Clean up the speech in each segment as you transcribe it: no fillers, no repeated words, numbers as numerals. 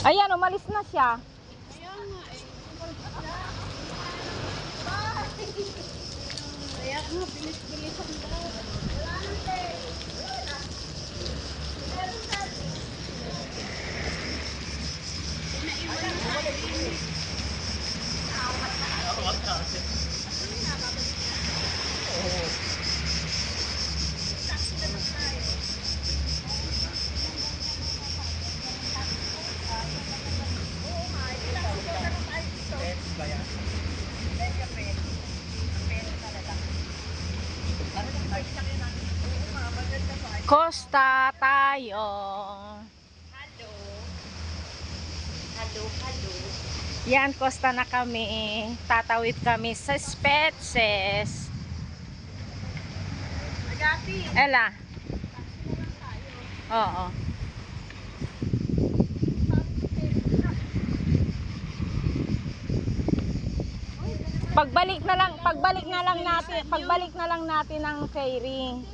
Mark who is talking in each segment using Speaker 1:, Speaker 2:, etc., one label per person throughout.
Speaker 1: Ayan, umalis na siya.
Speaker 2: Kaya nga eh. Kaya nga, bilis-bilisan daw. Wala nang tayo.
Speaker 1: Costa tayo.
Speaker 2: Hello. Hello, hello.
Speaker 1: Yan, Costa na kami. Tatawid kami sa Spetses.
Speaker 2: Agati.
Speaker 1: Ella. Oo. Pagbalik na lang natin ng ferry.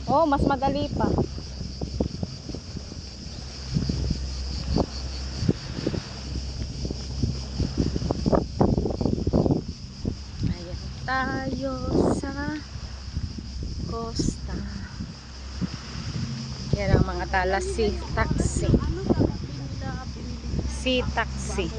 Speaker 1: Oh, mas madali pa. Ayan tayo sa Costa. Yan ang mga tala si taxi. Si taxi.